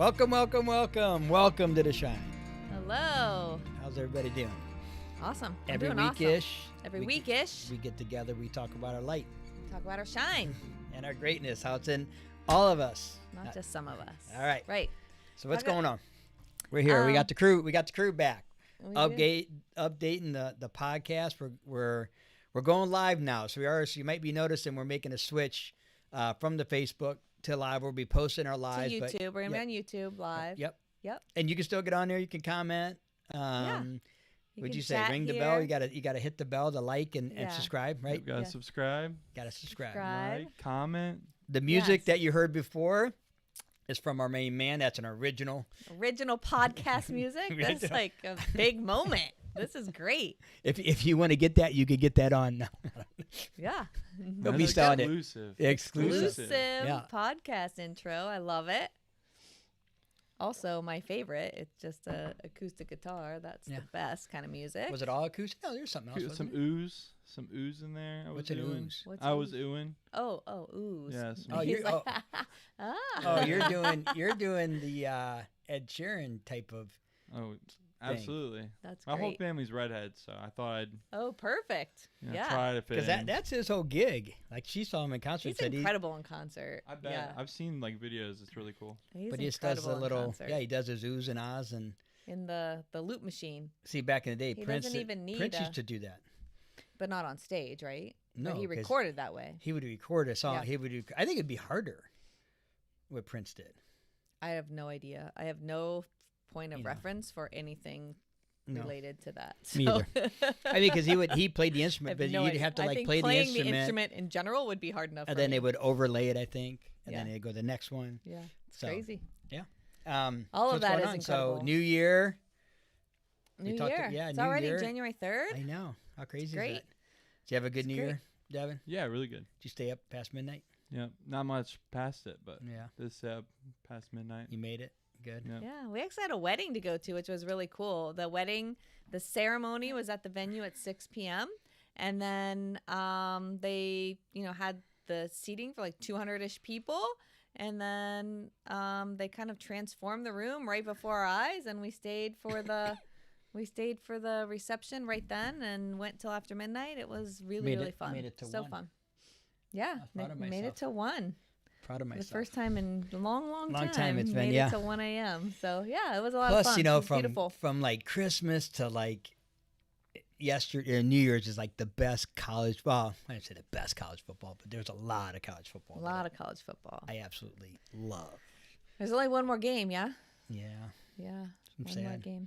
Welcome to the Shine. Hello. How's everybody doing? Awesome. Every doing weekish. Awesome. Every weekish. We get together, we talk about our light. Talk about our shine. And our greatness, how it's in all of us. Not just some of us. All right. Right. So what's going on? We're here. We got the crew back. Updating the podcast. We're going live now. So you might be noticing we're making a switch from the Facebook to live. We'll be posting our lives. To YouTube. We're going to be on YouTube live. Yep. Yep. And you can still get on there. You can comment. Would you say ring the bell? You gotta hit the bell to like and subscribe, right? You gotta subscribe. Gotta subscribe. Like, comment. The music that you heard before is from our main man. That's an original podcast music. That's like a big moment. This is great. If you want to get that, you could get that on. Yeah. But we started Exclusive podcast intro. I love it. Also, my favorite, it's just a acoustic guitar. That's the best kind of music. Was it all acoustic? No, there's something else. Some ooze in there. What's an ooze? I was oohing. Oh, ooze. Yes. You're doing the Ed Sheeran type of. Oh, absolutely. That's my great. whole family's redheads, so I thought I'd. Oh, perfect. Try to fit in. Because that's his whole gig. Like she saw him in concert. He's incredible in concert. I bet. Yeah. I've seen like videos. It's really cool. He's but he just does a little. He does his oohs and ahs and. In the loop machine. See, back in the day, He Prince doesn't even need Prince used to do that. But not on stage, right? No, but he recorded that way. He would record a song. Yeah. He would do. I think it'd be harder. What Prince did. I have no idea. I have no point of reference for anything related to that. Me either. I mean, because he played the instrument, but you'd have to like play the instrument. Playing the instrument in general would be hard enough. And then they would overlay it, I think, and then they'd go to the next one. Yeah, it's crazy. Yeah. All of that is So incredible. New Year. New Year. It's New already Year. January 3rd. I know. How crazy is great. that? Did you have a good New Year, Devin? Yeah, really good. Did you stay up past midnight? Yeah, not much past it, but yeah, this past midnight. You made it. Good. Yep. Yeah, we actually had a wedding to go to, which was really cool. The ceremony was at the venue at 6 p.m. And then they, had the seating for like 200-ish people. And then they kind of transformed the room right before our eyes, and we stayed for the reception right then and went till after midnight. It was really fun. Made it to so 1. fun. Yeah, made it to 1. Proud of myself. The first time in a long time. It's been, made it to 1 a.m. So yeah, it was a lot Plus, of fun. from like Christmas to like New Year's is like the best college. Well, I didn't say the best college football, but there's a lot of college football. A lot of college football. I absolutely love. There's only one more game, yeah. Yeah. Yeah. I'm one sad. more game.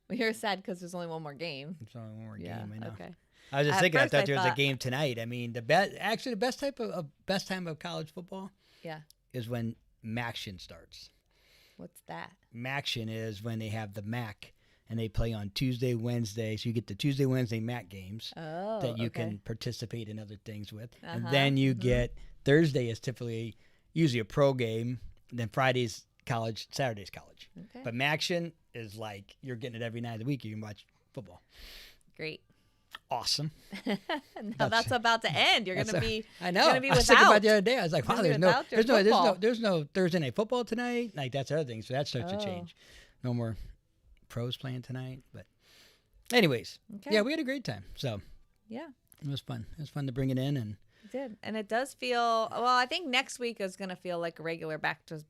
Well, you're sad because there's only one more game. There's only one more game. I know. Okay. I was just thinking. I thought there was a game tonight. I mean, the best time of college football. Yeah. Is when Maction starts. What's that? Maction is when they have the MAC and they play on Tuesday, Wednesday. So you get the Tuesday, Wednesday MAC games that you can participate in other things with, and then you get Thursday is usually a pro game. And then Friday's college, Saturday's college. Okay. But Maction is like you're getting it every night of the week. You can watch football. Great. Awesome. Now that's about to end. You're going to be. I know. Gonna be I was thinking about the other day. I was like, wow, there's no Thursday night football tonight. Like that's the other thing. So that starts to change. No more pros playing tonight. But anyways, yeah, we had a great time. So yeah, it was fun. It was fun to bring it in, and it did. And it does feel. Well, I think next week is going to feel like a regular back to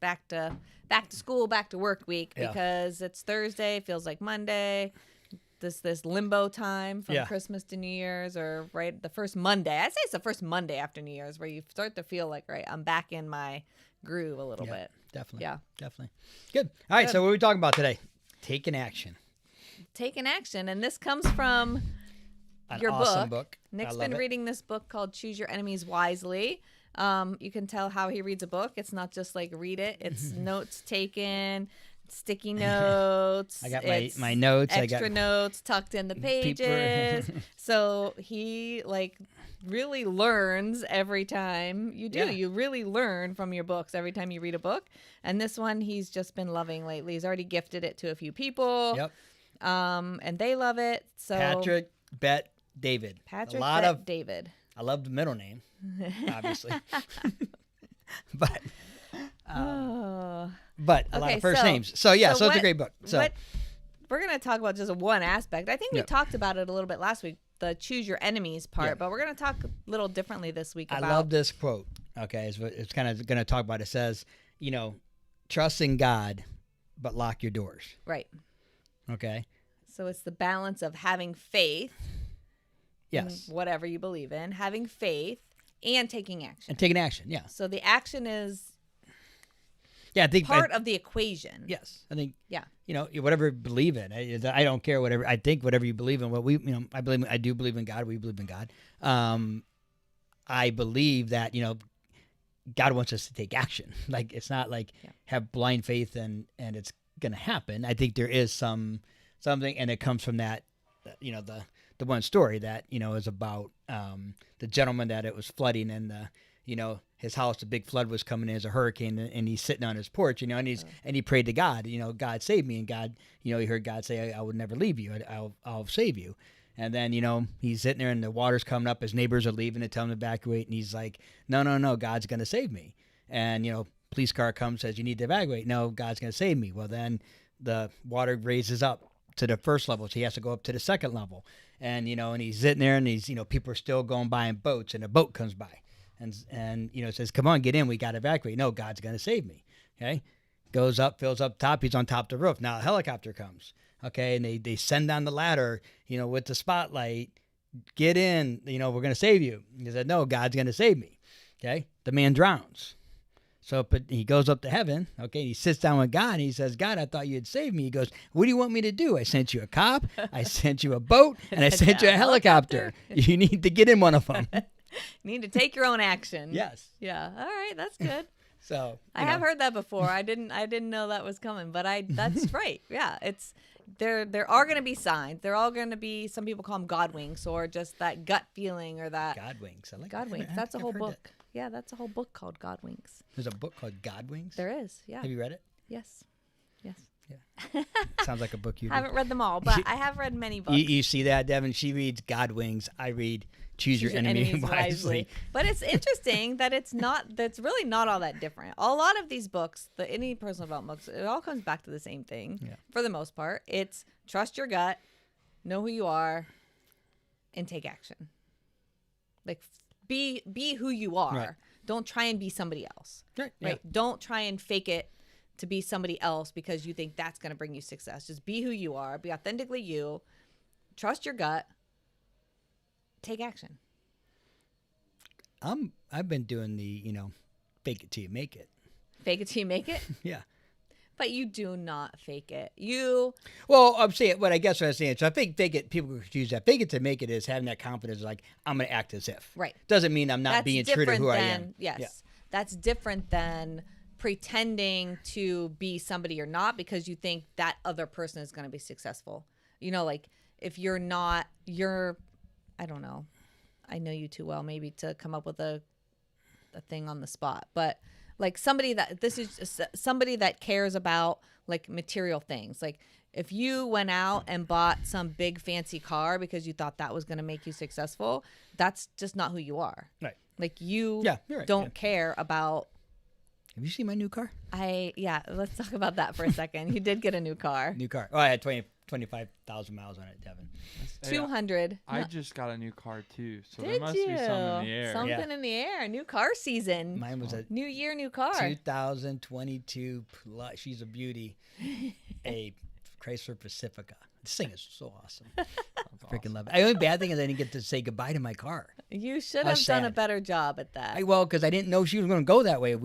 school, back to work week because it's Thursday. It feels like Monday. This limbo time from Christmas to New Year's, or right the first Monday. I'd say it's the first Monday after New Year's where you start to feel like, right, I'm back in my groove a little bit. Definitely. Yeah. Definitely. Good. All right. So what are we talking about today? Taking action. Taking action. And this comes from your awesome book. Nick's been reading this book called Choose Your Enemies Wisely. You can tell how he reads a book. It's not just like read it. It's notes taken. Sticky notes. I got my notes. Extra notes tucked in the pages. So he really learns every time you do. Yeah. You really learn from your books every time you read a book. And this one he's just been loving lately. He's already gifted it to a few people. Yep. And they love it. So Patrick, Bet, David. David. I love the middle name, obviously. But But a lot of first names. So yeah, so it's a great book. So we're going to talk about just one aspect. I think we talked about it a little bit last week, the choose your enemies part, but we're going to talk a little differently this week about. I love this quote. Okay, it's kind of going to talk about. It says, trust in God, but lock your doors. Right. Okay. So it's the balance of having faith. Yes. In whatever you believe in, having faith and taking action. And taking action, yeah. So the action is I think part of the equation. Yes. I think yeah. Whatever you believe in. I don't care whatever I think whatever you believe in. What I do believe in God, we believe in God. I believe that, God wants us to take action. Like it's not like have blind faith and it's going to happen. I think there is something, and it comes from that, the one story that, is about the gentleman that it was flooding and his house, the big flood was coming in as a hurricane, and he's sitting on his porch, and he prayed to God, God save me, and God, he heard God say, I would never leave you, I'll save you. And then, he's sitting there and the water's coming up, his neighbors are leaving to tell him to evacuate, and he's like, no, God's going to save me. And, police car comes, says, you need to evacuate. No, God's going to save me. Well, then the water raises up to the first level, so he has to go up to the second level. And, and he's sitting there, and he's, people are still going by in boats, and a boat comes by. And says, come on, get in, we got to evacuate. No, God's going to save me. Okay. Goes up, fills up top. He's on top of the roof. Now a helicopter comes. Okay. And they send down the ladder, with the spotlight, get in, we're going to save you. He said, no, God's going to save me. Okay. The man drowns. So but he goes up to heaven. Okay. And he sits down with God and he says, God, I thought you'd save me. He goes, what do you want me to do? I sent you a cop. I sent you a boat, and I sent you a helicopter. You need to get in one of them. You need to take your own action. Yes. Yeah. All right. That's good. So I have heard that before. I didn't know that was coming, but that's right. Yeah. It's there are going to be signs. There are going to be, some people call them God winks, or just that gut feeling, or that God winks. I like God winks. That's a whole book. That. Yeah. That's a whole book called God Winks. There's a book called God Winks? There is. Yeah. Have you read it? Yes. Yes. Yeah. Sounds like a book you I haven't read them all, but I have read many books. You see that, Devin? She reads God Wings. I read Choose Your Enemy Wisely. But it's interesting that that's really not all that different. A lot of these books, any personal development books, it all comes back to the same thing for the most part. It's trust your gut, know who you are, and take action. Like be who you are. Right. Don't try and be somebody else. Right. Yeah. Don't try and fake it to be somebody else because you think that's going to bring you success. Just be who you are. Be authentically you. Trust your gut. Take action. I've been doing the, fake it till you make it. Fake it till you make it? Yeah. But you do not fake it. Well, I'm saying, what I guess what I'm saying. So I think fake it, people confuse that. Fake it to make it is having that confidence, like, I'm going to act as if. Right. Doesn't mean I'm not being true to who I am. Yes. Yeah. That's different than pretending to be somebody you're not because you think that other person is going to be successful. Like if you're not, I don't know. I know you too well maybe to come up with a thing on the spot, but like somebody that cares about like material things. Like if you went out and bought some big fancy car because you thought that was going to make you successful, that's just not who you are. Right. Like you right, don't care about. Have you seen my new car? Let's talk about that for a second. You did get a new car. New car. Oh, I had 25,000 miles on it, Devin. 200. I just got a new car too, so did there must be something in the air. Something in the air. New car season. Mine was a new year, new car. 2022 plus. She's a beauty. A Chrysler Pacifica. This thing is so awesome. Freaking love it. The only bad thing is I didn't get to say goodbye to my car. You should have done a better job at that. Because I didn't know she was going to go that way.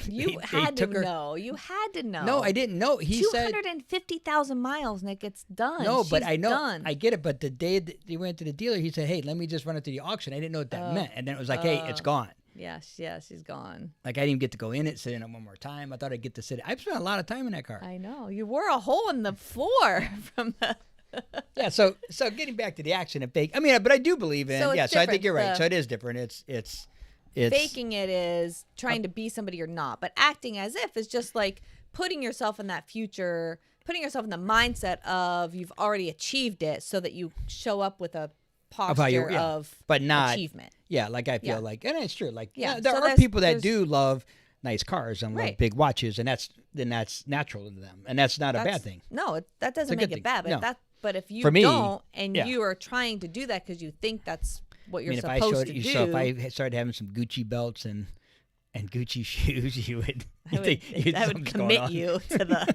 You had to know. You had to know. No, I didn't know. He said 250,000 miles, Nick. It's done. No, but I know. Done. I get it. But the day that he went to the dealer, he said, "Hey, let me just run it to the auction." I didn't know what that meant, and then it was like, "Hey, it's gone." Yeah, she's gone. Like I didn't even get to go in it, sit in it one more time. I thought I'd get to sit. I've spent a lot of time in that car. I know. You wore a hole in the floor from the. Yeah, so getting back to the action and fake. But I do believe in. So I think you're right. So it is different. It's faking it is trying to be somebody you're not, but acting as if is just like putting yourself in that future, putting yourself in the mindset of you've already achieved it, so that you show up with a posture of but not achievement. Yeah, like I feel like, and it's true. Like there so are people that do love nice cars and love big watches, and that's natural to them, and that's not a bad thing. No, that doesn't make it bad. But but if you For me, don't, and you are trying to do that because you think that's what you're supposed to do. So if I started having some Gucci belts and Gucci shoes, you would. I would commit you to the.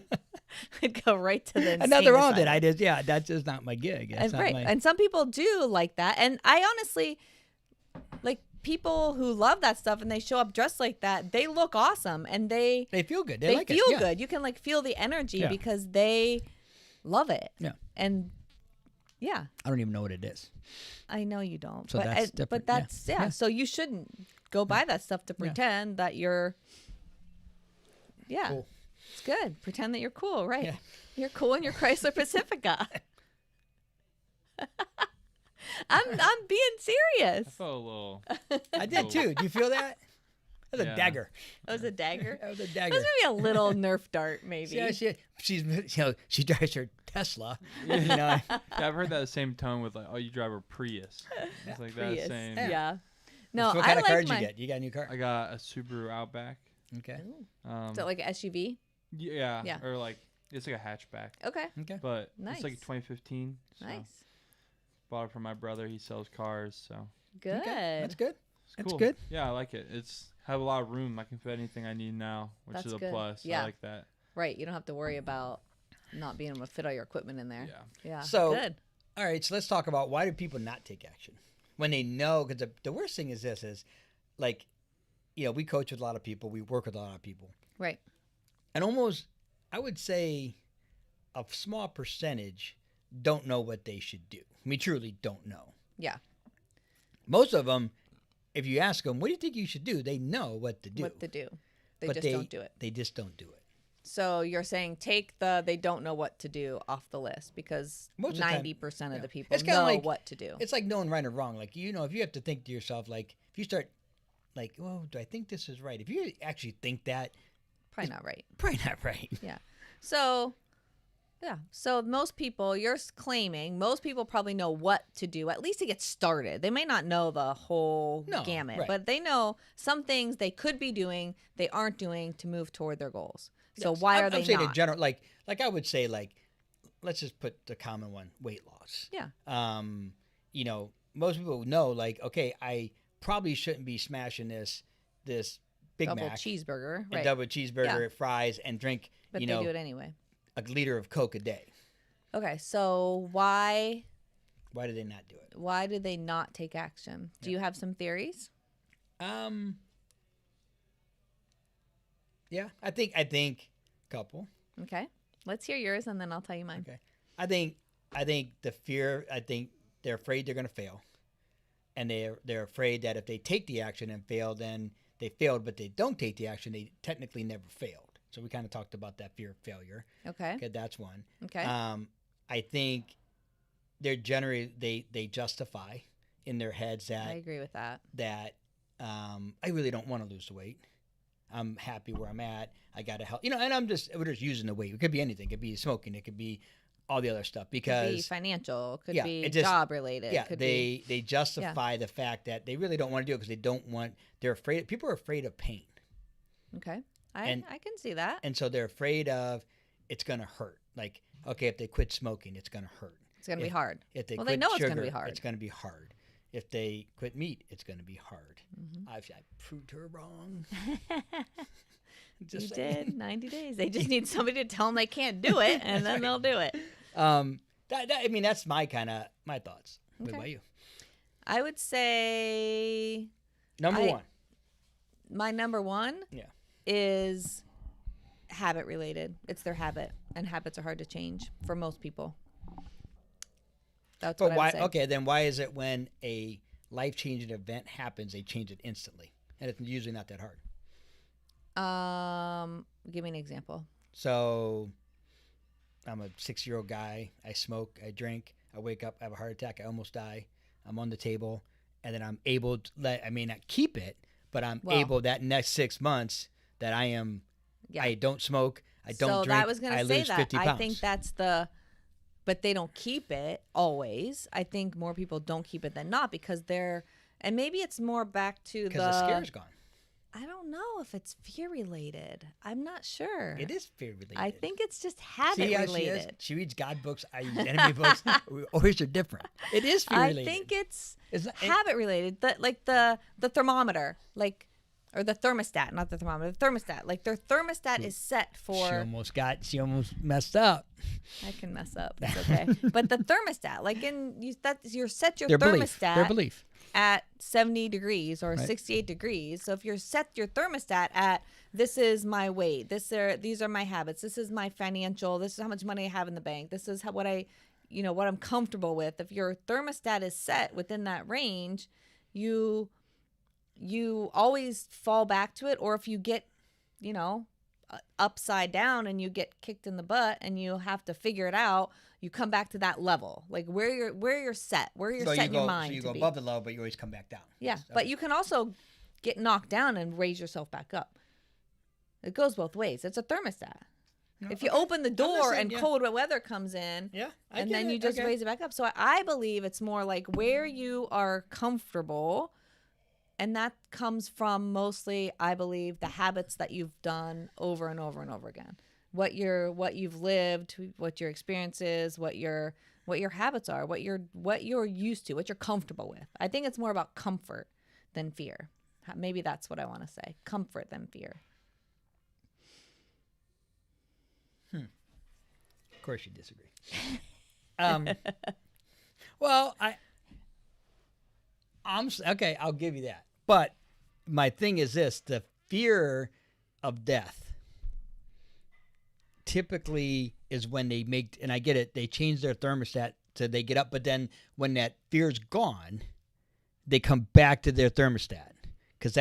I'd go right to the. And nothing wrong with it. That's just not my gig. And some people do like that, and I honestly like. People who love that stuff and they show up dressed like that, they look awesome and they feel good. They like feel it. good. You can like feel the energy because they love it. Yeah. And I don't even know what it is. I know you don't. So that's different. But that's so you shouldn't go buy that stuff to pretend that you're cool. It's good. Pretend that you're cool, right? Yeah. You're cool in your Chrysler Pacifica. I'm being serious. I felt a little. I did too. Do you feel that? That was a dagger. That was a dagger. That was a dagger. That was maybe a little Nerf dart, maybe. Yeah, she drives her Tesla. I've heard that same tone with like, oh, you drive a Prius. It's like Prius. that same. Yeah. No, so what kind of car did you get? You got a new car? I got a Subaru Outback. Okay. Is that like an SUV? Yeah. Or like it's like a hatchback. Okay. But nice. it's like 2015. So nice. Bought it from my brother. He sells cars, so. Good. Okay. That's good. It's cool. Good. Yeah, I like it. It's have a lot of room. I can fit anything I need now, which is a plus. Yeah. I like that. Right. You don't have to worry about not being able to fit all your equipment in there. Yeah. So, good. All right. So let's talk about why do people not take action when they know? Because the worst thing is this is like, we coach with a lot of people. We work with a lot of people. Right. And almost, I would say, a small percentage don't know what they should do. I mean, truly don't know. Yeah. Most of them, if you ask them, what do you think you should do? They know what to do. They just don't do it. They just don't do it. So you're saying take the they don't know what to do off the list because 90% of the people know what to do. It's like knowing right or wrong. Like, if you have to think to yourself, like, if you start, like, well, do I think this is right? If you actually think that. Probably not right. Probably not right. Yeah. So most people, you're claiming, most people probably know what to do, at least to get started. They may not know the whole gamut, but they know some things they could be doing, they aren't doing to move toward their goals. So why are they not? I'm saying in general, like I would say, like, let's just put the common one, weight loss. Yeah. Most people know, like, okay, I probably shouldn't be smashing this Big double Mac. Cheeseburger. Right. Double cheeseburger, fries, and drink, but they do it anyway. A liter of Coke a day. Okay, so why do they not do it? Why do they not take action? Do you have some theories? Yeah, I think a couple. Okay, let's hear yours, and then I'll tell you mine. Okay, I think the fear. I think they're afraid they're going to fail, and they're afraid that if they take the action and fail, then they failed. But they don't take the action, they technically never failed. So we kind of talked about that fear of failure. Okay, that's one. Okay. I think they're generally they justify in their heads that I agree with that. That I really don't want to lose the weight. I'm happy where I'm at. I got to help, and we're just using the weight. It could be anything. It could be smoking. It could be all the other stuff because could be financial. Could be job related. Yeah, they justify the fact that they really don't want to do it because they don't want. They're afraid. People are afraid of pain. Okay. I can see that. And so they're afraid of it's going to hurt. Like, okay, if they quit smoking, it's going to hurt. It's going to be hard. If they quit they know sugar, it's going to be hard. It's going to be hard. If they quit meat, it's going to be hard. Mm-hmm. I proved her wrong. You did 90 days. They just need somebody to tell them they can't do it, and then they'll do it. That's my thoughts. Okay. What about you? I would say number one. My number one is habit related. It's their habit, and habits are hard to change for most people. That's what I would say. Okay, then why is it when a life-changing event happens, they change it instantly, and it's usually not that hard? Give me an example. So, I'm a 6-year-old guy. I smoke. I drink. I wake up. I have a heart attack. I almost die. I'm on the table, and then I'm able to I may not keep it, but I'm able that next 6 months that I am. Yeah. I don't smoke. I don't drink. I was going to say that. 50 pounds. I think that's but they don't keep it always. I think more people don't keep it than not because and maybe it's more back to because the scare's gone. I don't know if it's fear related. I'm not sure. It is fear related. I think it's just habit related. She reads God books. I use enemy books. Always are different. It is fear related. I think it's habit related. Like the thermometer, or the thermostat, not the thermometer. The thermostat, like their thermostat is set for. She almost messed up. I can mess up. It's okay. But the thermostat, you're set your their thermostat. Their belief. At 70 degrees or 68 degrees. So if you're set your thermostat at this is my weight, these are my habits, this is my financial, this is how much money I have in the bank, this is what I'm comfortable with. If your thermostat is set within that range, you always fall back to it. Or if you get, upside down and you get kicked in the butt and you have to figure it out, you come back to that level, like where you're set, set in your mind. So you go above the level, but you always come back down. Yeah, but you can also get knocked down and raise yourself back up. It goes both ways. It's a thermostat. If you open the door and cold weather comes in, and then you just raise it back up. So I believe it's more like where you are comfortable, and that comes from mostly, I believe, the habits that you've done over and over and over again. What you've lived, what your experience is, what your habits are, what you're used to, what you're comfortable with. I think it's more about comfort than fear. Maybe that's what I want to say. Comfort than fear. Of course you disagree. Well, I'm okay, I'll give you that. But my thing is this, the fear of death typically is when they make, and I get it, they change their thermostat so they get up, but then when that fear's gone, they come back to their thermostat. Because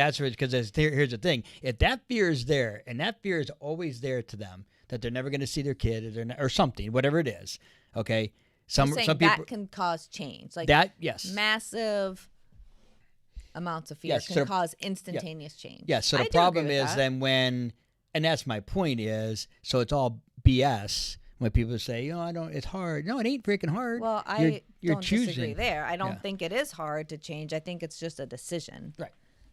here's the thing, if that fear is there, and that fear is always there to them, that they're never going to see their kid or something, whatever it is, okay? Some people that can cause change, like that. Yes, massive amounts of fear can cause instantaneous change. Yes. So the problem is then and that's my point is, so it's all BS when people say, it's hard. No, it ain't freaking hard. Well, you're don't choosing. Disagree there. I don't think it is hard to change. I think it's just a decision. Right.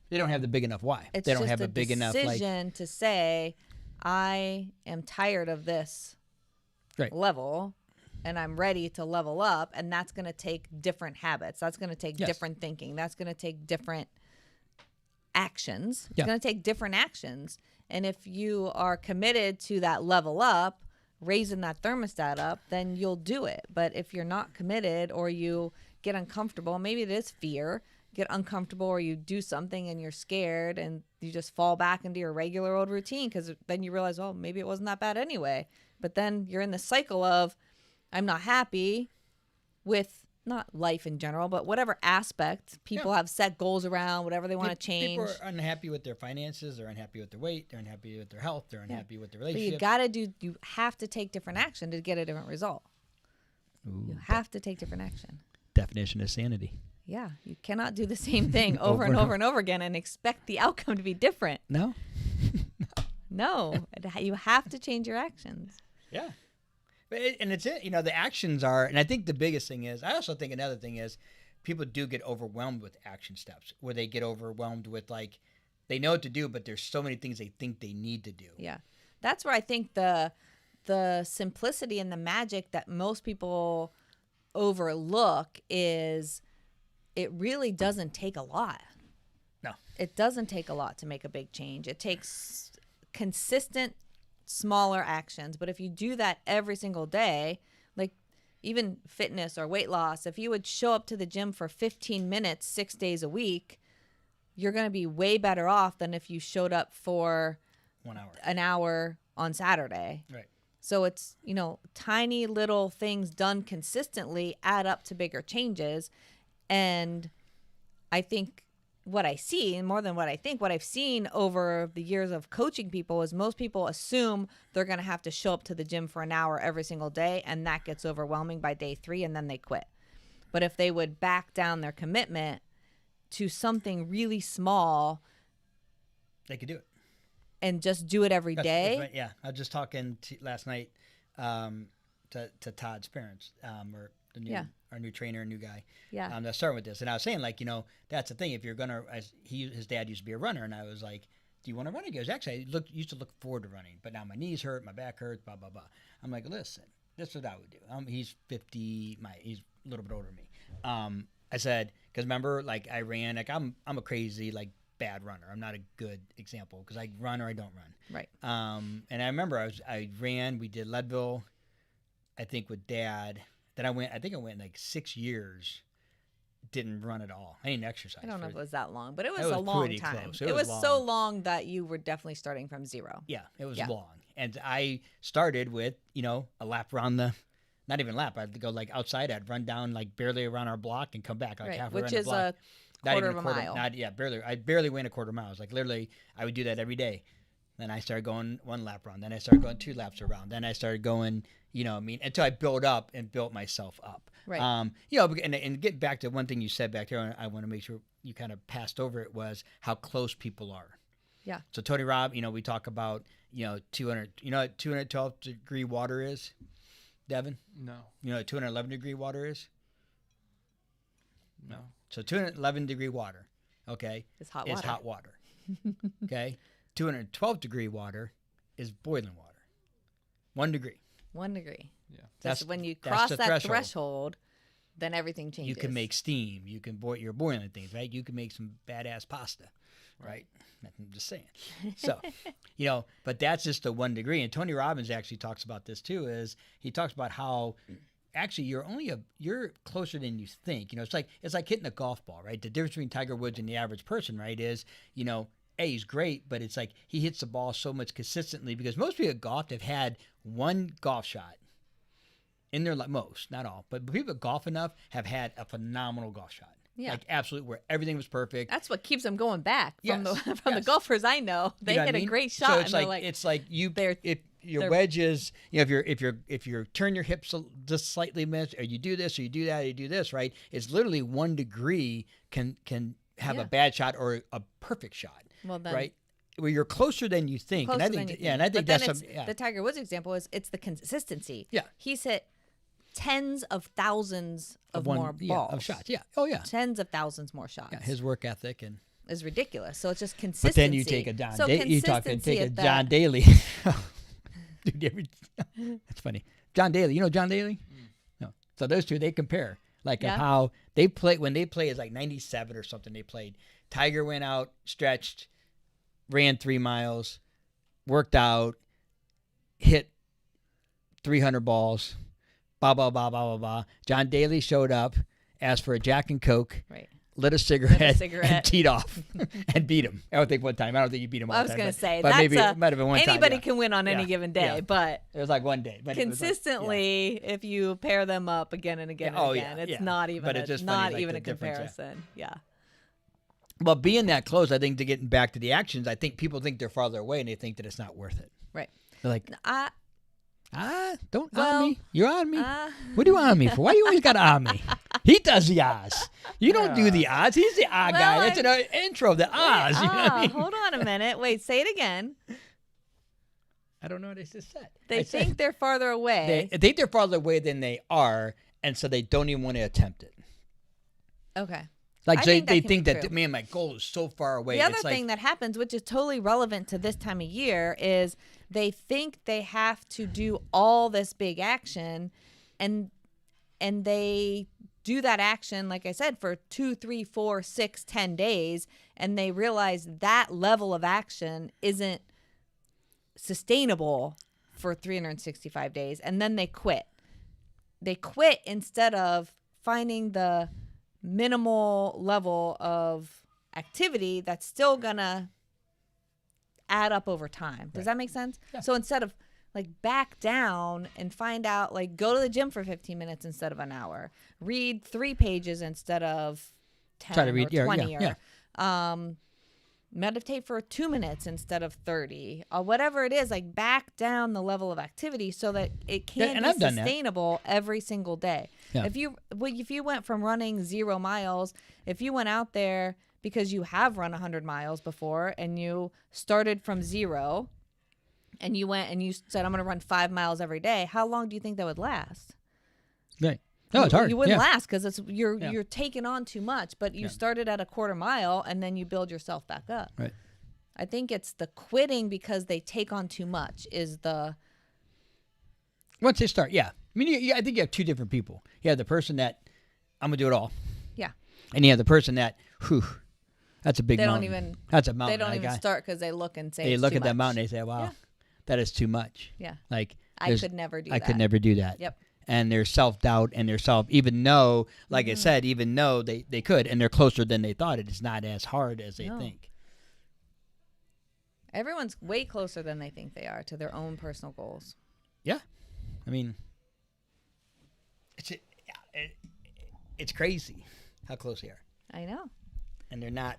They don't have the big enough why. They don't have a big enough decision to say, I am tired of this level and I'm ready to level up, and that's going to take different habits. That's going to take different thinking. That's going to take different actions. It's going to take different actions. And if you are committed to that level up, raising that thermostat up, then you'll do it. But if you're not committed, or you get uncomfortable, maybe it is fear, get uncomfortable, or you do something and you're scared and you just fall back into your regular old routine, because then you realize, well, maybe it wasn't that bad anyway. But then you're in the cycle of, I'm not happy with not life in general, but whatever aspect people have set goals around, whatever they want to change. People are unhappy with their finances. They're unhappy with their weight. They're unhappy with their health. They're unhappy with their relationship. But you have to take different action to get a different result. You have to take different action. Definition of sanity. Yeah. You cannot do the same thing over and over and over again and expect the outcome to be different. No. No. You have to change your actions. Yeah. And it's it, the actions are, and I think the biggest thing is, I also think another thing is, people do get overwhelmed with action steps, where they get overwhelmed with, like, they know what to do, but there's so many things they think they need to do. Yeah. That's where I think the simplicity and the magic that most people overlook is, it really doesn't take a lot. No. It doesn't take a lot to make a big change. It takes consistent smaller actions. But if you do that every single day, like even fitness or weight loss, if you would show up to the gym for 15 minutes 6 days a week, you're going to be way better off than if you showed up for 1 hour, an hour on Saturday. Right. So it's, tiny little things done consistently add up to bigger changes. And I think what I see, more than what I think, what I've seen over the years of coaching people, is most people assume they're going to have to show up to the gym for an hour every single day, and that gets overwhelming by day 3, and then they quit. But if they would back down their commitment to something really small, they could do it. And just do it every day. Yeah. I was just talking last night to Todd's parents, or the new our new trainer, new guy. Yeah. That's starting with this. And I was saying, like, that's the thing. If you're going to, his dad used to be a runner, and I was like, do you want to run? He goes, actually, I used to look forward to running, but now my knees hurt, my back hurts, blah, blah, blah. I'm like, listen, this is what I would do. He's 50, he's a little bit older than me. I said, because remember, like I ran, like I'm a crazy, like bad runner. I'm not a good example because I run or I don't run. Right. And I remember I ran, we did Leadville, I think with Dad. Then I went like 6 years. Didn't run at all. I didn't exercise. I don't know if it was that long, but it was a long time. Close. It was so long that you were definitely starting from zero. Yeah, it was long. And I started with, a lap around not even lap. I'd go like outside. I'd run down like barely around our block and come back like halfway around the block. Which is a quarter of a mile. Barely. I barely went a quarter mile. Like literally, I would do that every day. Then I started going 1 lap around. Then I started going 2 laps around. Then I started going, until I built myself up. Right. And get back to one thing you said back there, I want to make sure you kind of passed over it, was how close people are. Yeah. So Tony Robb, we talk about, 200, what 212 degree water is, Devin? No. You know what 211 degree water is? No. So 211 degree water, okay, is hot water. Okay. 212 degree water is boiling water. 1 degree. 1 degree. Yeah. That's when you cross that threshold, then everything changes. You can make steam. You can you're boiling things, right? You can make some badass pasta, right? I'm just saying. So, but that's just the 1 degree. And Tony Robbins actually talks about this too. Is he talks about how actually you're closer than you think. It's like hitting a golf ball, right? The difference between Tiger Woods and the average person, right, is he's great, but it's like he hits the ball so much consistently, because most people at golf have had 1 golf shot in their life. Most, not all, but people that golf enough have had a phenomenal golf shot. Yeah. Like absolutely, where everything was perfect. That's what keeps them going back from Yes. the golfers I know. They hit a great shot. So it's and it's like if your wedge is, if you turn your hips just slightly, or you do this or you do that or you do this, right? It's literally 1 degree can have a bad shot or a perfect shot. Well, then, right? Well, you're closer than you think. And I think the Tiger Woods example it's the consistency. Yeah. He's hit tens of thousands of more balls. Of shots. Yeah. Oh, yeah. Tens of thousands more shots. Yeah, his work ethic is ridiculous. So it's just consistency. But then you take a John Daly. Dude, that's funny. John Daly. You know John Daly? No. So those two, they compare. Like of how they play, when they play is like 97 or something they played. Tiger went out, stretched, ran 3 miles, worked out, hit 300 balls, blah, blah, blah, blah, blah, blah. John Daly showed up, asked for a Jack and Coke, right, lit a cigarette, and teed off and beat him. I don't think one time. I don't think you beat him all the time. I was going to say, but maybe it might have been one time. Anybody can win on any given day, but it was like one day. But consistently, if you pair them up again and again and again, it's not even a comparison. Yeah. But being that close, I think, to getting back to the actions, I think people think they're farther away and they think that it's not worth it. Right. They're like, don't on me. You're on me. What do you on me for? Why you always got to on me? He does the odds. You don't do the odds. He's the odd guy. That's an intro, the odds. You know what I mean? Hold on a minute. Wait, say it again. I don't know what I just said. They think they're farther away. They think they're farther away than they are, and so they don't even want to attempt it. Okay. Like they think that, man, my goal is so far away. The other thing that happens, which is totally relevant to this time of year, is they think they have to do all this big action, and they do that action, like I said, for 2, 3, 4, 6, 10 days, and they realize that level of action isn't sustainable for 365 days, and then they quit. They quit instead of finding the minimal level of activity that's still gonna add up over time. Does that make sense? Yeah. So instead of like back down and find out, like go to the gym for 15 minutes instead of an hour, read 3 pages instead of 10 or 20, or meditate for 2 minutes instead of 30, or whatever it is, like back down the level of activity so that it can be sustainable every single day. Yeah. If you went from running 0 miles, if you went out there because you have run 100 miles before and you started from 0 and you went and you said, I'm going to run 5 miles every day, how long do you think that would last? Right. No, it's hard. You wouldn't last because you're taking on too much, but you started at a quarter mile and then you build yourself back up. Right. I think it's the quitting because they take on too much is the. Once they start, yeah. I mean, I think you have two different people. You have the person that, I'm going to do it all. Yeah. And you have the person that, that's a big They mountain. don't even. That's a mountain. They don't even start because they look and say they it's look too at that much. mountain and they say, wow, that is too much. Yeah. Like, I could never do that. I could never do that. Yep. And their self-doubt and their even though, like I said, even though they could, and they're closer than they thought, it is not as hard as they think. Everyone's way closer than they think they are to their own personal goals. Yeah. I mean, it's crazy how close they are. I know. And they're not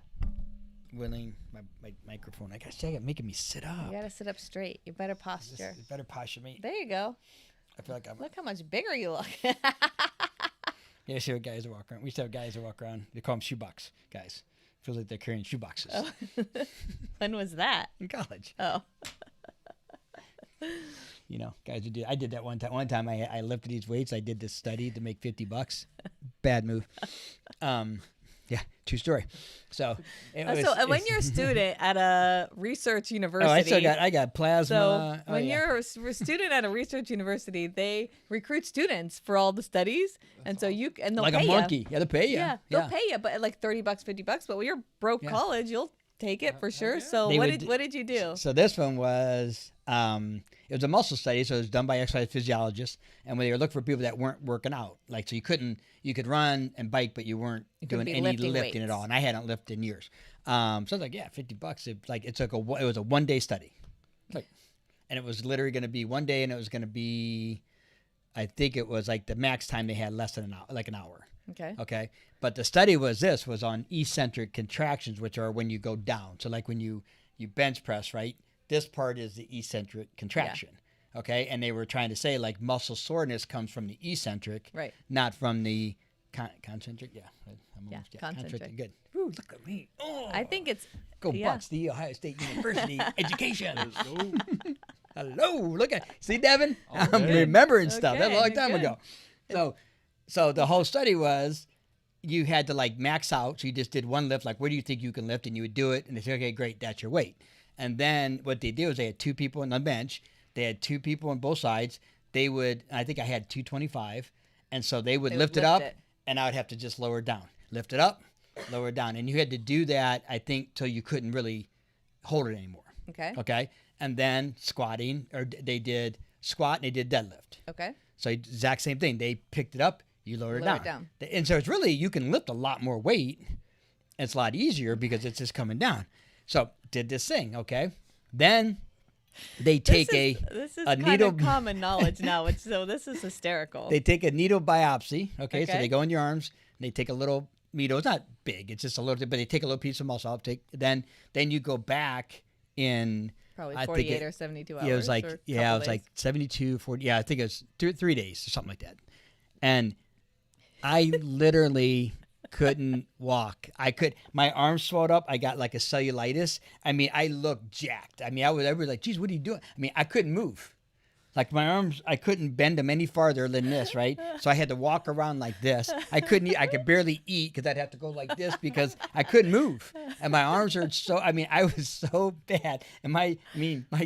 willing. My microphone, I got making me sit up. You got to sit up straight. You better posture. Better posture me. There you go. I feel like Look how much bigger you look. Yeah, I see what guys that walk around. We used to have guys that walk around. They call them shoebox guys. Feels like they're carrying shoeboxes. Oh. When was that? In college. Oh. You know, guys who did. I did that one time. One time I lifted these weights. I did this study to make $50. Bad move. Yeah, true story. So, when you're a student at a research university, I got plasma. So when you're a student at a research university, they recruit students for all the studies, and so you and they'll like pay a monkey. You. Yeah, they'll pay you. Yeah, they'll pay you, but like $30, $50. But when you're broke college, you'll take it for sure. So what did you do? So this one was it was a muscle study, so it was done by exercise physiologists, and when they were looking for people that weren't working out, like so you could run and bike, but you weren't doing any lifting at all, and I hadn't lifted in years. So I was like, yeah, $50. It was a 1 day study, and it was literally going to be 1 day, and it was going to be, I think it was like the max time they had less than an hour, like an hour. Okay. But the study was on eccentric contractions, which are when you go down. So like when you bench press, right? This part is the eccentric contraction. Yeah. Okay. And they were trying to say like muscle soreness comes from the eccentric, right? Not from the concentric. Yeah. Concentric. Good. Ooh, look at me. Oh. I think it's go Bucks, the Ohio State University education. Hello. Look at see Devin. I'm remembering stuff. That's a long time ago. So the whole study was you had to like max out. So you just did one lift, like, what do you think you can lift? And you would do it. And they said, okay, great. That's your weight. And then what they did was they had two people on the bench. They had two people on both sides. They would, I think I had 225. And so they would lift it up and I would have to just lower it down. Lift it up, lower it down. And you had to do that, I think, till you couldn't really hold it anymore. Okay. And then squatting, or they did squat and they did deadlift. Okay. So exact same thing. They picked it up. You lower it down. And so it's really, you can lift a lot more weight. It's a lot easier because it's just coming down. So did this thing, okay? Then they take this is a kind needle. Of common knowledge now. So this is hysterical. They take a needle biopsy, okay? So they go in your arms. And they take a little needle. It's not big. It's just a little bit, but they take a little piece of muscle off. Then you go back in probably 48 or 72 hours. Yeah, it was like it was like 72, 40. Yeah, I think it was 3 days or something like that. And I literally couldn't walk. My arms swelled up. I got like a cellulitis. I mean, I looked jacked. I mean, I was like, geez, what are you doing? I mean, I couldn't move. Like my arms, I couldn't bend them any farther than this, right? So I had to walk around like this. I could barely eat because I'd have to go like this because I couldn't move. And my arms are I was so bad. And my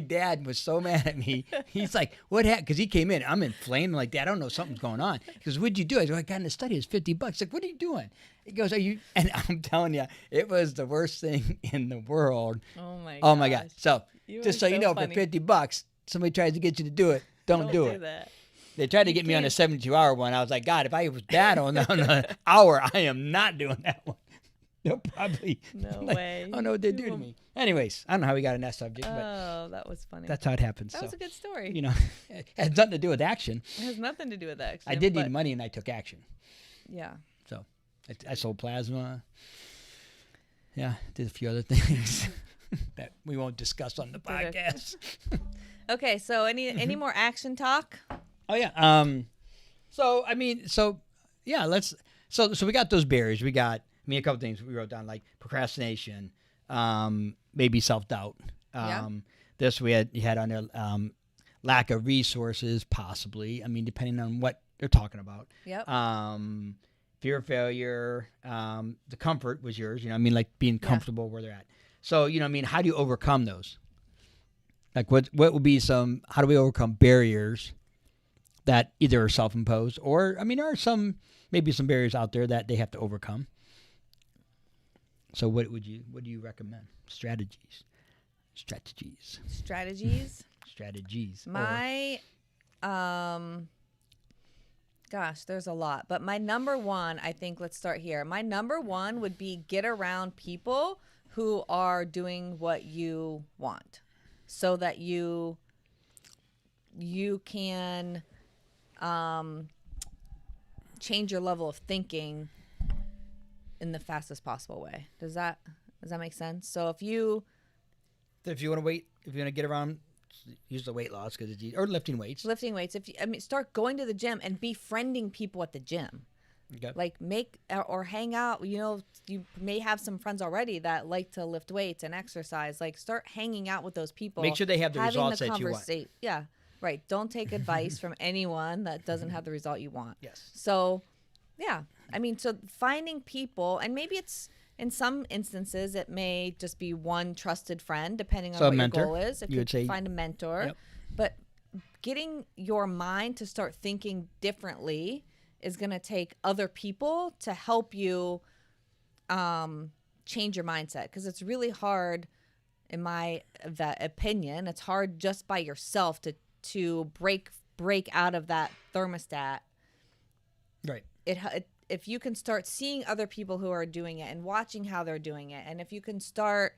dad was so mad at me. He's like, what happened? Because he came in, I'm inflamed. I'm like, Dad, I don't know, something's going on. He goes, what'd you do? I go, I got in the study, it's $50. Like, what are you doing? He goes, are you? And I'm telling you, it was the worst thing in the world. Oh my God. So just so you know, funny. For $50, somebody tries to get you to do it, don't do it. That. They tried to get me on a 72-hour one. I was like, God, if I was bad on the hour, I am not doing that one. They'll probably. No way. I don't know what they do to me. Anyways, I don't know how we got on that subject. Oh, that was funny. That's how it happens. That was a good story. You know, it has nothing to do with action. It has nothing to do with action. I did need money and I took action. Yeah. So I sold plasma. Yeah, did a few other things that we won't discuss on the podcast. Okay, so any more action talk? Oh yeah. So we got those barriers. We got a couple things we wrote down, like procrastination, maybe self-doubt. This you had on there, lack of resources, possibly. I mean, depending on what they're talking about. Yep. Fear of failure. The comfort was yours. You know, I mean, like being comfortable where they're at. So, you know, I mean, how do you overcome those? Like, what would be how do we overcome barriers that either are self-imposed or, I mean, there are maybe some barriers out there that they have to overcome. So what do you recommend? Strategies. My, gosh, there's a lot. But my number one, I think, let's start here. My number one would be get around people who are doing what you want so that you can change your level of thinking in the fastest possible way. Does that make sense? So if you want to get around, use the weight loss or lifting weights. Start going to the gym and befriending people at the gym. Okay. Like make or hang out. You know, you may have some friends already that like to lift weights and exercise. Like start hanging out with those people. Make sure they have the results that you want. Yeah, right. Don't take advice from anyone that doesn't have the result you want. Yes. So, yeah. I mean, so finding people, and maybe it's in some instances it may just be one trusted friend, depending on what your goal is. You would say find a mentor, yep. But getting your mind to start thinking differently is going to take other people to help you change your mindset, because it's really hard, in my opinion. It's hard just by yourself to break out of that thermostat. Right. If you can start seeing other people who are doing it and watching how they're doing it, and if you can start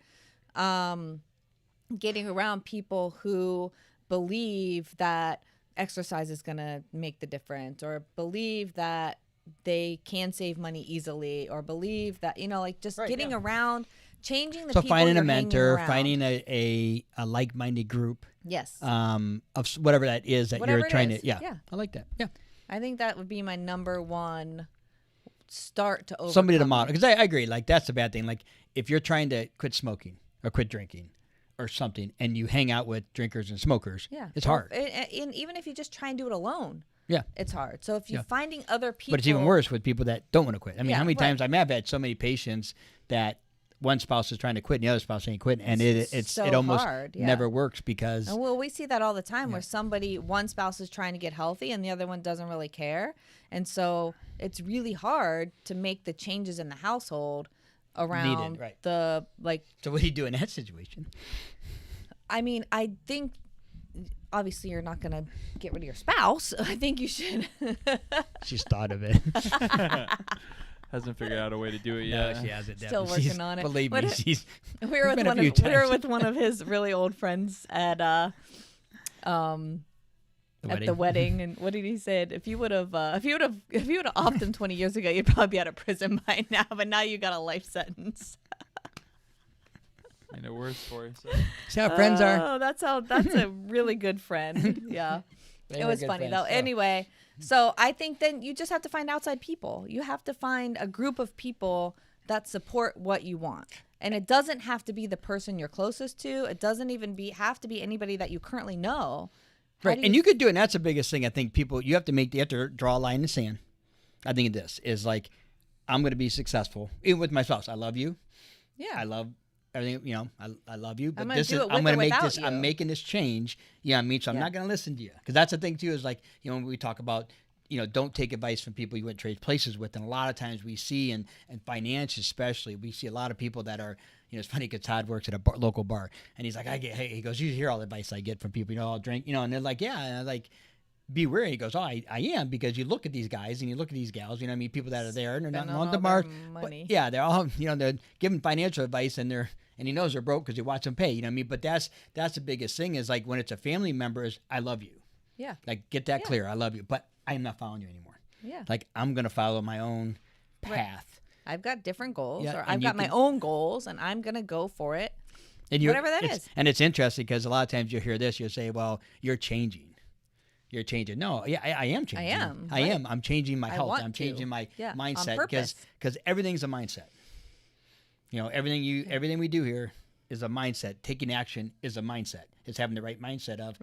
getting around people who believe that exercise is going to make the difference, or believe that they can save money easily, or believe that, you know, like just getting around, changing the people. So finding a mentor, finding a like-minded group. Yes. Of whatever that is that you're trying to. Yeah. I like that. Yeah. I think that would be my number one start to overcome. Somebody to model, because I agree. Like that's the bad thing. Like if you're trying to quit smoking or quit drinking or something, and you hang out with drinkers and smokers, it's hard. And even if you just try and do it alone, it's hard. So if you're finding other people, but it's even worse with people that don't want to quit. I mean, how many times I've had so many patients that one spouse is trying to quit and the other spouse ain't quitting, and it almost hard, never works because. Well, we see that all the time where one spouse is trying to get healthy and the other one doesn't really care, and so it's really hard to make the changes in the household around the like. So what do you do in that situation? I mean, I think obviously you're not going to get rid of your spouse. I think you should. She's thought of it. Hasn't figured out a way to do it yet. No, she hasn't. Still working on it. Believe me, she's. We were with one of his really old friends at the wedding, and what did he say? If you would have offed him 20 years ago, you'd probably be out of prison by now. But now you got a life sentence. Made it worse for you. So. See how friends are. Oh, that's a really good friend. Yeah, it was funny though. Anyway. So I think then you just have to find outside people. You have to find a group of people that support what you want. And it doesn't have to be the person you're closest to. It doesn't even have to be anybody that you currently know. Right. And you could do it. And that's the biggest thing. I think you have to draw a line in the sand. I think this is like, I'm going to be successful. Even with my spouse. I love you. Yeah. I love everything, you know, I love you, but I'm going to make this, I'm making this change. Yeah, I mean, so I'm not going to listen to you. Because that's the thing too, is like, you know, when we talk about, you know, don't take advice from people you wouldn't trade places with. And a lot of times we see, and finance especially, we see a lot of people that are, you know, it's funny because Todd works at a local bar, and he's like, he goes, you hear all the advice I get from people, you know, I'll drink, you know, and they're like, yeah, and I'm like, be wary. He goes, I am, because you look at these guys and you look at these gals, you know what I mean, people that are there and they're not on the mark. Yeah, they're all, you know, they're giving financial advice, and he knows they're broke because he watch them pay, you know what I mean? But that's the biggest thing, is like when it's a family member, is I love you. Yeah. Like get that clear. I love you, but I am not following you anymore. Yeah. Like I'm going to follow my own path. Right. I've got different goals, or I've got my own goals, and I'm going to go for it. And whatever that is. And it's interesting because a lot of times you'll hear this, you'll say, well, you're changing. You're changing. No, yeah, I am changing. I am. I'm changing my health. I'm changing my mindset, because everything's a mindset. You know, everything we do here is a mindset. Taking action is a mindset. It's having the right mindset of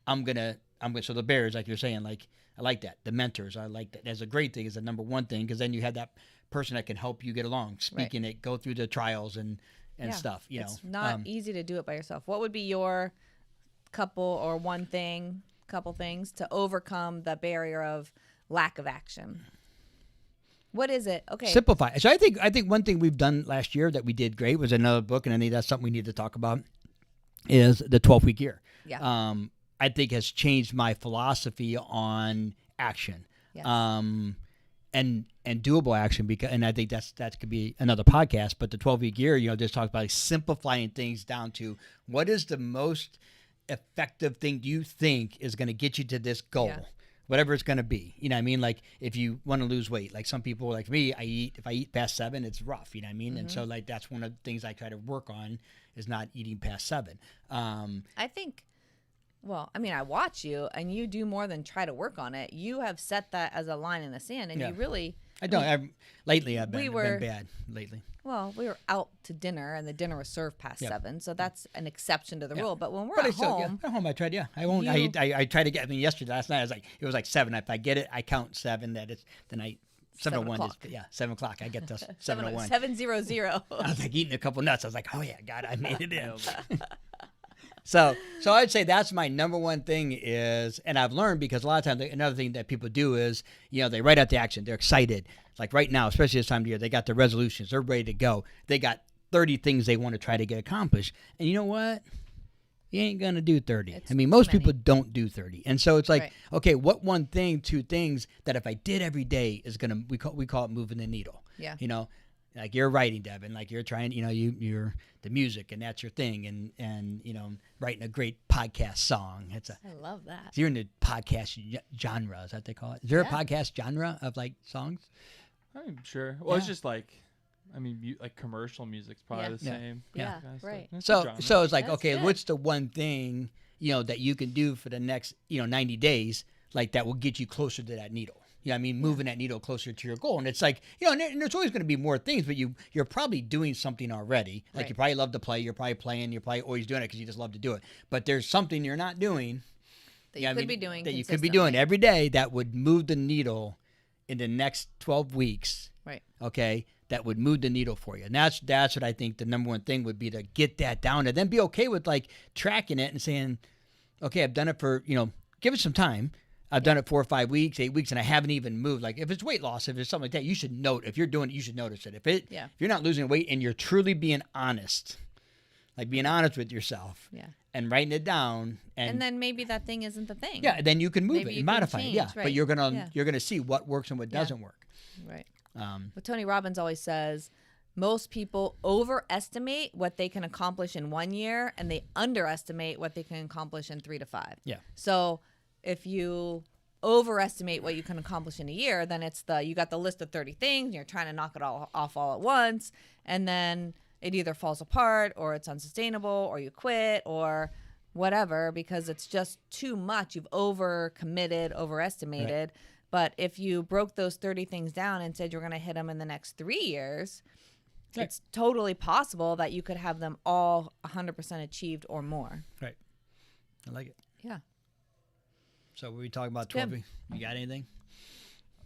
I'm gonna. So the bears, like you're saying, like I like that. The mentors, I like that. That's a great thing. Is the number one thing, because then you have that person that can help you get along, speaking it, go through the trials, and and stuff. It's not easy to do it by yourself. What would be your couple things to overcome the barrier of lack of action? What is it? Okay. Simplify. So I think one thing we've done last year that we did great was another book, and I think that's something we need to talk about, is the 12-week year. Yeah. I think has changed my philosophy on action. Yes. And doable action, and I think that could be another podcast. But the 12-week year, just talks about simplifying things down to what is the most effective thing you think is going to get you to this goal, whatever it's going to be. You know what I mean? Like if you want to lose weight, like some people, like me, if I eat past 7, it's rough. You know what I mean? Mm-hmm. And so like that's one of the things I try to work on is not eating past 7. I think. Well, I mean, I watch you, and you do more than try to work on it. You have set that as a line in the sand, and you really... I don't. Lately, I've been bad lately. Well, we were out to dinner, and the dinner was served past 7, so that's an exception to the rule. But when we're at home... At home, I tried, I won't... I tried to get... yesterday, last night, it was like 7. If I get it, I count 7. Then I... 7:01 is 7 o'clock. I get to 7:01. 7:00. I was like eating a couple nuts. I was like, oh yeah, God, I made it in. So I'd say that's my number one thing is, and I've learned because a lot of times another thing that people do is, they write out the action. They're excited. Like right now, especially this time of year, they got their resolutions. They're ready to go. They got 30 things they want to try to get accomplished. And you know what? You ain't going to do 30. Most people don't do 30. And so it's like, okay, what one thing, 2 things that if I did every day is going to, we call it moving the needle. Yeah. Like you're writing, Devin, like you're trying, you're the music and that's your thing. And writing a great podcast song. I love that. So you're in the podcast genre, is that what they call it? Is there a podcast genre of like songs? I'm sure. Well, it's just like, like commercial music's probably the same. Yeah, right. So it's like, okay, what's the one thing, that you can do for the next, 90 days, like that will get you closer to that needle? Moving that needle closer to your goal. And it's like, and there's always going to be more things, but you're probably doing something already. Like you probably love to play, you're probably playing, you're probably always doing it because you just love to do it. But there's something you're not doing that you could be doing that you could be doing every day that would move the needle in the next 12 weeks. Right. Okay. That would move the needle for you. And that's what I think the number one thing would be, to get that down and then be okay with like tracking it and saying, okay, I've done it for, give it some time. I've done it 4 or 5 weeks, 8 weeks, and I haven't even moved. Like if it's weight loss, if it's something like that, you should note. If you're doing it, you should notice it. If you're not losing weight and you're truly being honest, like being honest with yourself, and writing it down, and then maybe that thing isn't the thing. Yeah, then you can move it and modify it. Yeah, right. But you're gonna see what works and what doesn't work. Right. But Tony Robbins always says, most people overestimate what they can accomplish in 1 year, and they underestimate what they can accomplish in 3 to 5. Yeah. So if you overestimate what you can accomplish in a year, then you got the list of 30 things and you're trying to knock it all off all at once, and then it either falls apart or it's unsustainable or you quit or whatever because it's just too much. You've overcommitted, overestimated. Right. But if you broke those 30 things down and said you're going to hit them in the next 3 years, it's totally possible that you could have them all 100% achieved or more. Right. I like it. Yeah. So we talking about 12. You got anything?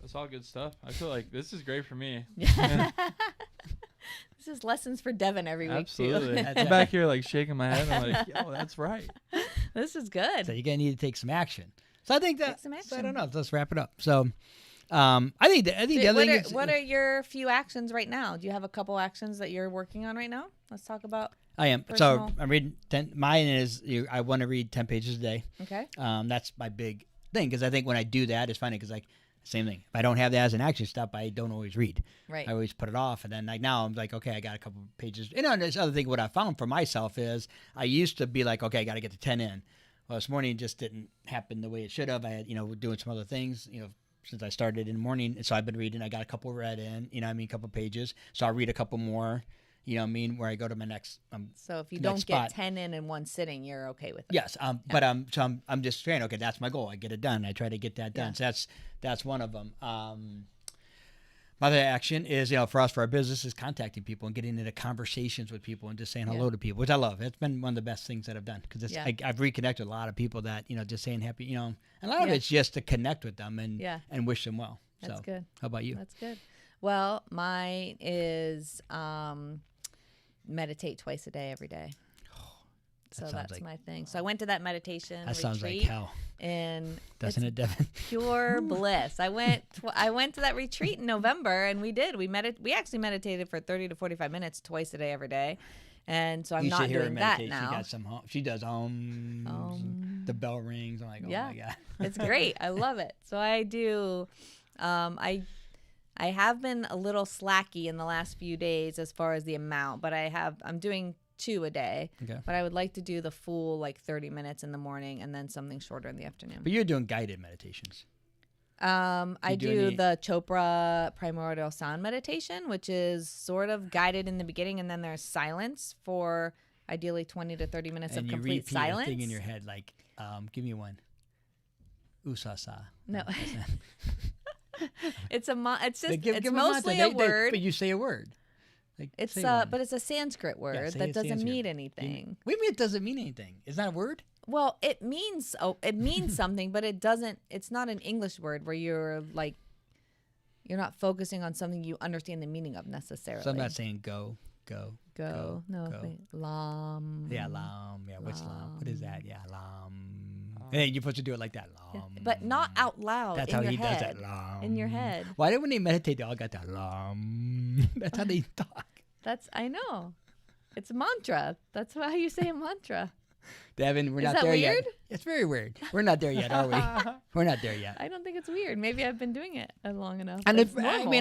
It's all good stuff. I feel like this is great for me. This is lessons for Devin every week. Absolutely. I'm back here like shaking my head. I'm like, yo, that's right. This is good. So you're gonna need to take some action. So I think that. I don't know. Let's wrap it up. So, I think the other thing is, what are your few actions right now? Do you have a couple actions that you're working on right now? Let's talk about. I am. So I'm reading 10. Mine is I want to read 10 pages a day. Okay. That's my big thing because I think when I do that, it's funny because like same thing. If I don't have that as an action step, I don't always read. Right. I always put it off, and then like now I'm like, okay, I got a couple pages. And this other thing, what I found for myself is I used to be like, okay, I got to get to 10 in. Well, this morning it just didn't happen the way it should have. I had doing some other things since I started in the morning, and so I've been reading. I got a couple read in, a couple pages. So I'll read a couple more. Where I go to my next. So if you don't get 10 in one sitting, you're okay with it. Yes, but I'm just saying, okay, that's my goal. I get it done. I try to get that done. So that's one of them. My other action is, for us, for our business, is contacting people and getting into conversations with people and just saying hello to people, which I love. It's been one of the best things that I've done because I've reconnected a lot of people that just saying happy. And a lot of it's just to connect with them and wish them well. That's good. How about you? That's good. Well, mine is meditate twice a day every day. So that's like, my thing. So I went to that meditation retreat. That sounds like hell. And doesn't it, Devin? Pure bliss. I went to that retreat in November, and we actually meditated for 30 to 45 minutes twice a day every day. And so I'm not doing that now. She does the bell rings. I'm like, oh my God. It's great. I love it. So I do. I have been a little slacky in the last few days as far as the amount, but I'm doing 2 a day. Okay. But I would like to do the full 30 minutes in the morning and then something shorter in the afternoon. But you're doing guided meditations. I do the Chopra primordial sound meditation, which is sort of guided in the beginning, and then there's silence for ideally 20 to 30 minutes of complete silence. And you repeat a thing in your head, like, give me one. Usasa. No. It's mostly a word. But you say a word. But it's a Sanskrit word that doesn't mean anything. What do you mean it doesn't mean anything? Is that a word? Well, it means something, but it doesn't. It's not an English word where you're not focusing on something you understand the meaning of necessarily. So I'm not saying go. No, go. Lam. Yeah, lam. Yeah, what's lam? What is that? Yeah, lam. And you're supposed to do it like that, lam. Yeah, but not out loud. That's in how your he head. does that, lam. In your head. Why did when they meditate, they all got that lam? That's how they talk. I know. It's a mantra. That's how you say a mantra. Devin, we're Is not that there weird? yet. It's very weird. We're not there yet, are we? We're not there yet. I don't think it's weird. Maybe I've been doing it long enough. And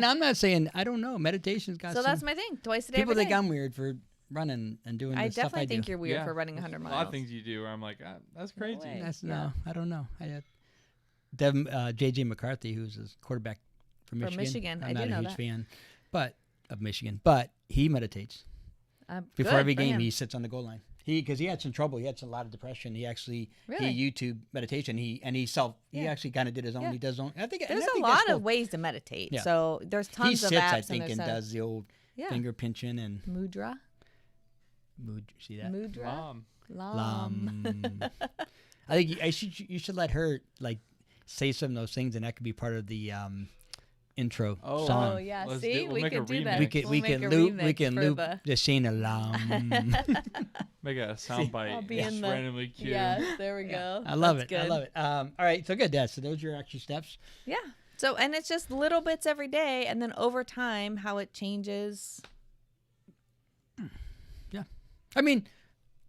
I'm not saying, I don't know. Meditation's got that's my thing. Twice a day. People think I'm weird for running and doing the stuff I do. I definitely think you're weird for running 100 miles. A lot of things you do where I'm like, that's crazy. No I don't know. Devin, J.J. McCarthy, who's a quarterback from Michigan. I'm not a huge fan of Michigan, but he meditates. Before every game, he sits on the goal line. Because he had some trouble. He had a lot of depression. He actually he YouTube meditation. He actually kind of did his own. He does his own. I think there's a lot of ways to meditate. Yeah. So there's tons of apps. He sits, I think, and does the old finger pinching and mudra. See that? Mudra. Lam. I think you should let her say some of those things, and that could be part of the intro song. Oh yeah, see, we can do that. We can loop the Shayna lam. Make a soundbite. It's randomly cute. Yes, there we go. I love it. I love it. All right, so good, Dad. So those are your action steps. Yeah. So and it's just little bits every day, and then over time, how it changes. Yeah, I mean,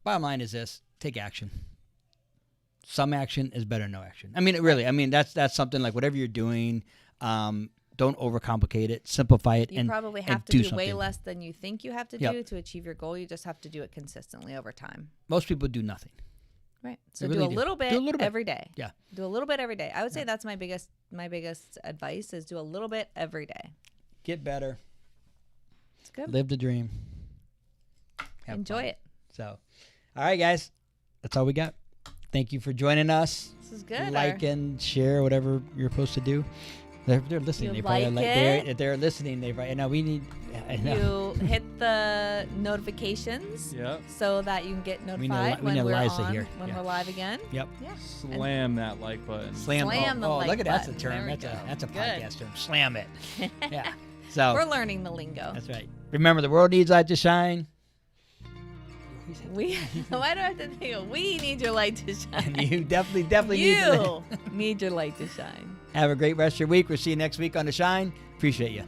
bottom line is this: take action. Some action is better than no action. I mean, really. I mean, that's something like whatever you're doing. Don't overcomplicate it. Simplify it. You probably have to do way less than you think you have to do to achieve your goal. You just have to do it consistently over time. Most people do nothing. Right. So do a little bit every day. Yeah. Do a little bit every day. I would say that's my biggest advice is do a little bit every day. Get better. It's good. Live the dream. Enjoy it. So, all right, guys. That's all we got. Thank you for joining us. This is good. Like and share whatever you're supposed to do. They're listening. They're listening. We need. You hit the notifications. Yep. So that you can get notified when we're on. When we're live again. Yep. Yeah. Slam that like button. Slam the like button. Look at that's a term. That's a podcast term. Slam it. Yeah. So we're learning the lingo. That's right. Remember, the world needs light to shine. Why do I have to think of we need your light to shine? You definitely need your light to shine. Have a great rest of your week. We'll see you next week on The Shine. Appreciate you.